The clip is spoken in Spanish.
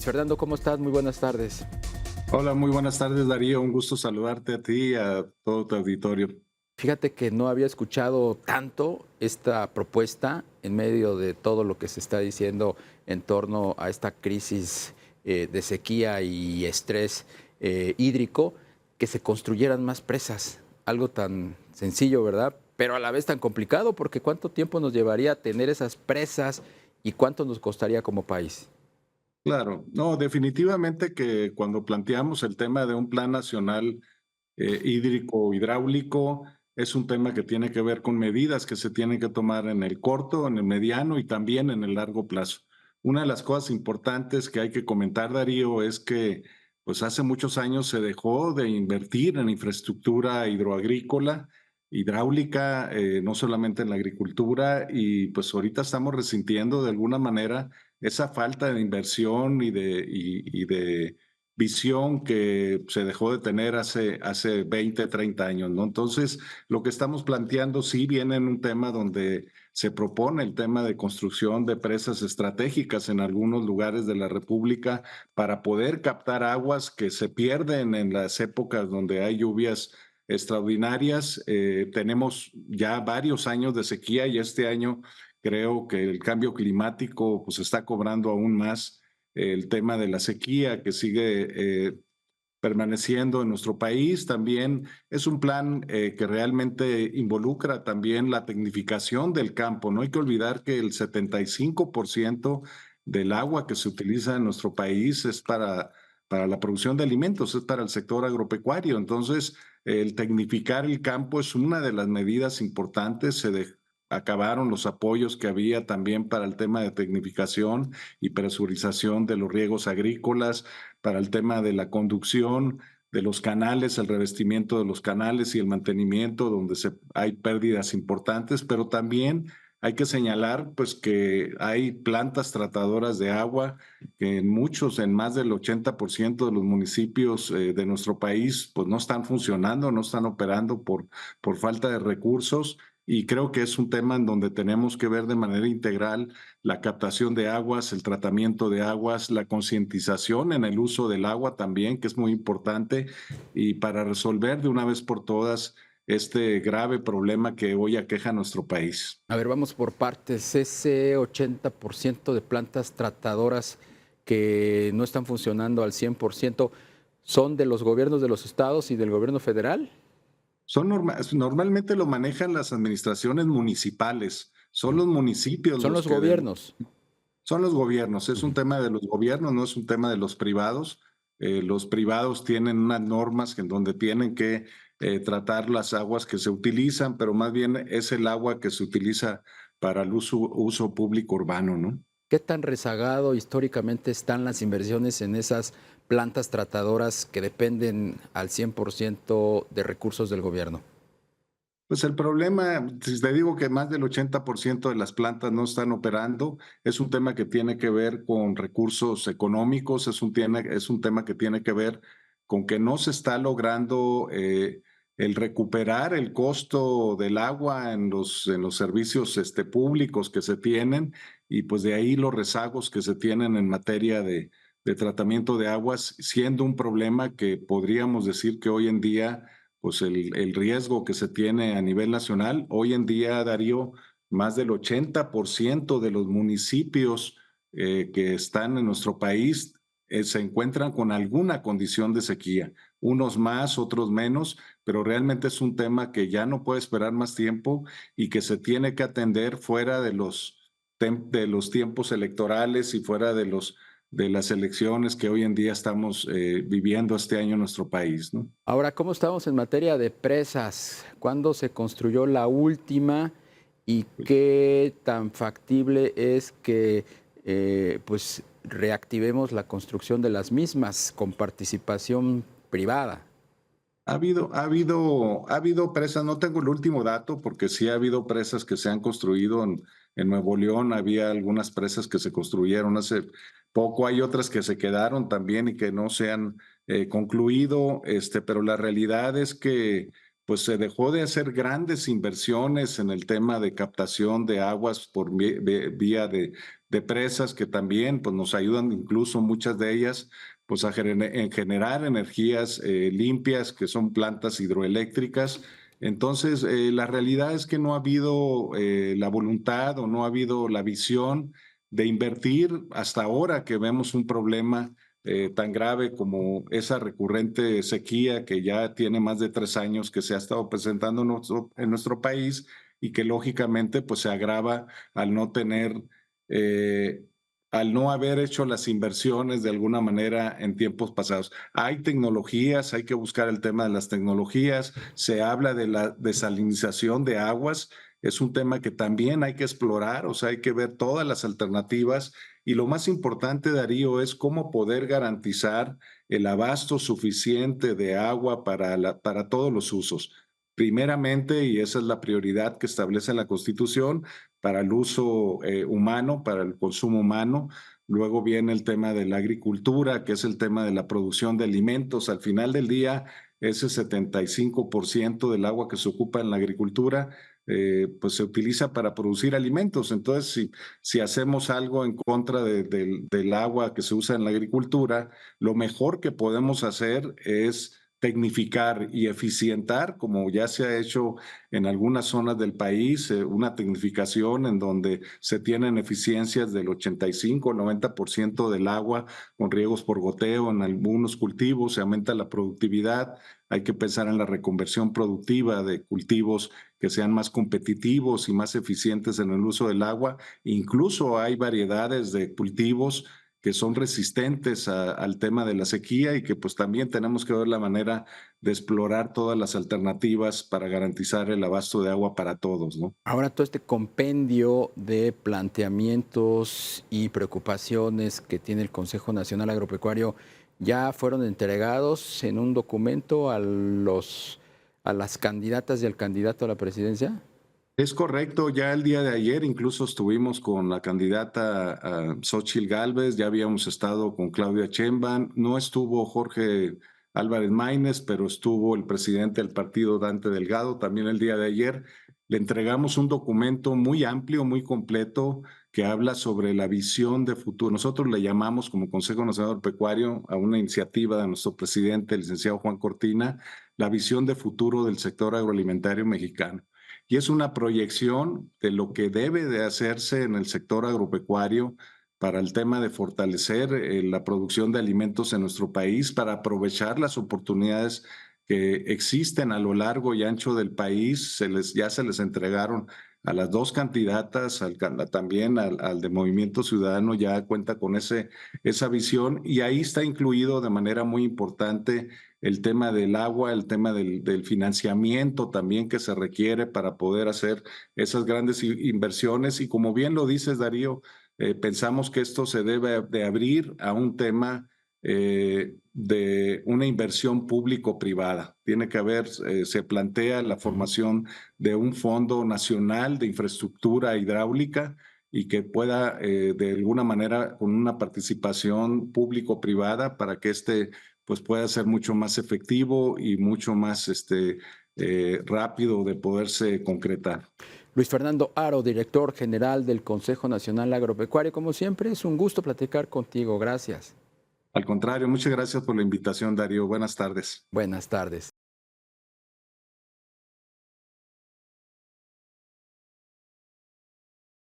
Luis Fernando, ¿cómo estás? Muy buenas tardes. Hola, muy buenas tardes, Darío. Un gusto saludarte a ti y a todo tu auditorio. Fíjate que no había escuchado tanto esta propuesta en medio de todo lo que se está diciendo en torno a esta crisis de sequía y estrés hídrico, que se construyeran más presas. Algo tan sencillo, ¿verdad? Pero a la vez tan complicado, porque ¿cuánto tiempo nos llevaría tener esas presas y cuánto nos costaría como país? Claro, no, definitivamente que cuando planteamos el tema de un plan nacional hídrico hidráulico, es un tema que tiene que ver con medidas que se tienen que tomar en el corto, en el mediano y también en el largo plazo. Una de las cosas importantes que hay que comentar, Darío, es que pues hace muchos años se dejó de invertir en infraestructura hidroagrícola, hidráulica, no solamente en la agricultura, y pues ahorita estamos resintiendo de alguna manera esa falta de inversión y de visión que se dejó de tener hace 20, 30 años, ¿no? Entonces, lo que estamos planteando sí viene en un tema donde se propone el tema de construcción de presas estratégicas en algunos lugares de la República para poder captar aguas que se pierden en las épocas donde hay lluvias extraordinarias. Tenemos ya varios años de sequía y este año creo que el cambio climático pues está cobrando aún más el tema de la sequía que sigue permaneciendo en nuestro país. También es un plan que realmente involucra también la tecnificación del campo. No hay que olvidar que el 75% del agua que se utiliza en nuestro país es para la producción de alimentos, es para el sector agropecuario. Entonces, el tecnificar el campo es una de las medidas importantes. Acabaron los apoyos que había también para el tema de tecnificación y presurización de los riegos agrícolas, para el tema de la conducción de los canales, el revestimiento de los canales y el mantenimiento, donde hay pérdidas importantes, pero también hay que señalar pues que hay plantas tratadoras de agua que en más del 80% de los municipios de nuestro país pues no están funcionando, no están operando por falta de recursos, y creo que es un tema en donde tenemos que ver de manera integral la captación de aguas, el tratamiento de aguas, la concientización en el uso del agua también, que es muy importante, y para resolver de una vez por todas este grave problema que hoy aqueja a nuestro país. A ver, vamos por partes. Ese 80% de plantas tratadoras que no están funcionando al 100%, ¿son de los gobiernos de los estados y del gobierno federal? Normalmente lo manejan las administraciones municipales, son los municipios Son los los que gobiernos. son los gobiernos, es un Ujú. tema de los gobiernos, no es un tema de los privados. Los privados tienen unas normas en donde tienen que tratar las aguas que se utilizan, pero más bien es el agua que se utiliza para el uso público urbano, ¿no? ¿Qué tan rezagado históricamente están las inversiones en esas plantas tratadoras que dependen al 100% de recursos del gobierno? Pues el problema, si te digo que más del 80% de las plantas no están operando, es un tema que tiene que ver con recursos económicos, es un tema que tiene que ver con que no se está logrando el recuperar el costo del agua en los servicios públicos que se tienen, y pues de ahí los rezagos que se tienen en materia de tratamiento de aguas, siendo un problema que podríamos decir que hoy en día pues el riesgo que se tiene a nivel nacional. Hoy en día, Darío, más del 80% de los municipios que están en nuestro país se encuentran con alguna condición de sequía, unos más, otros menos, pero realmente es un tema que ya no puede esperar más tiempo y que se tiene que atender fuera de los tiempos electorales y fuera de las elecciones que hoy en día estamos viviendo este año en nuestro país, ¿no? Ahora, ¿cómo estamos en materia de presas? ¿Cuándo se construyó la última y qué tan factible es que pues reactivemos la construcción de las mismas con participación privada? Ha habido presas, no tengo el último dato, porque sí ha habido presas que se han construido en Nuevo León, había algunas presas que se construyeron hace poco, hay otras que se quedaron también y que no se han concluido, pero la realidad es que pues se dejó de hacer grandes inversiones en el tema de captación de aguas por vía de presas, que también pues, nos ayudan incluso muchas de ellas pues, en generar energías limpias, que son plantas hidroeléctricas. Entonces, la realidad es que no ha habido la voluntad o no ha habido la visión de invertir hasta ahora que vemos un problema tan grave como esa recurrente sequía que ya tiene más de 3 años que se ha estado presentando en nuestro país y que lógicamente pues se agrava al no tener, eh, al no haber hecho las inversiones de alguna manera en tiempos pasados. Hay tecnologías, hay que buscar el tema de las tecnologías, se habla de la desalinización de aguas, es un tema que también hay que explorar, o sea, hay que ver todas las alternativas y lo más importante, Darío, es cómo poder garantizar el abasto suficiente de agua para todos los usos. Primeramente, y esa es la prioridad que establece la Constitución, para el uso humano, para el consumo humano. Luego viene el tema de la agricultura, que es el tema de la producción de alimentos. Al final del día, ese 75% del agua que se ocupa en la agricultura pues se utiliza para producir alimentos. Entonces, si hacemos algo en contra del agua que se usa en la agricultura, lo mejor que podemos hacer es tecnificar y eficientar, como ya se ha hecho en algunas zonas del país, una tecnificación en donde se tienen eficiencias del 85-90% del agua con riegos por goteo en algunos cultivos, se aumenta la productividad. Hay que pensar en la reconversión productiva de cultivos que sean más competitivos y más eficientes en el uso del agua. Incluso hay variedades de cultivos que son resistentes al tema de la sequía y que pues también tenemos que ver la manera de explorar todas las alternativas para garantizar el abasto de agua para todos, ¿no? Ahora todo este compendio de planteamientos y preocupaciones que tiene el Consejo Nacional Agropecuario ya fueron entregados en un documento a las candidatas y al candidato a la presidencia. Es correcto, ya el día de ayer incluso estuvimos con la candidata Xóchitl Gálvez, ya habíamos estado con Claudia Sheinbaum, no estuvo Jorge Álvarez Maínez, pero estuvo el presidente del partido Dante Delgado también el día de ayer. Le entregamos un documento muy amplio, muy completo, que habla sobre la visión de futuro. Nosotros le llamamos como Consejo Nacional Agropecuario a una iniciativa de nuestro presidente, el licenciado Juan Cortina, la visión de futuro del sector agroalimentario mexicano y es una proyección de lo que debe de hacerse en el sector agropecuario para el tema de fortalecer la producción de alimentos en nuestro país, para aprovechar las oportunidades que existen a lo largo y ancho del país. Ya se les entregaron a las dos candidatas, también al de Movimiento Ciudadano, ya cuenta con esa visión y ahí está incluido de manera muy importante el tema del agua, el tema del financiamiento también que se requiere para poder hacer esas grandes inversiones. Y como bien lo dices, Darío, pensamos que esto se debe de abrir a un tema de una inversión público-privada. Tiene que haber, se plantea la formación de un fondo nacional de infraestructura hidráulica y que pueda de alguna manera con una participación público-privada para que pues pueda ser mucho más efectivo y mucho más rápido de poderse concretar. Luis Fernando Haro, director general del Consejo Nacional Agropecuario, como siempre, es un gusto platicar contigo. Gracias. Al contrario, muchas gracias por la invitación, Darío. Buenas tardes. Buenas tardes.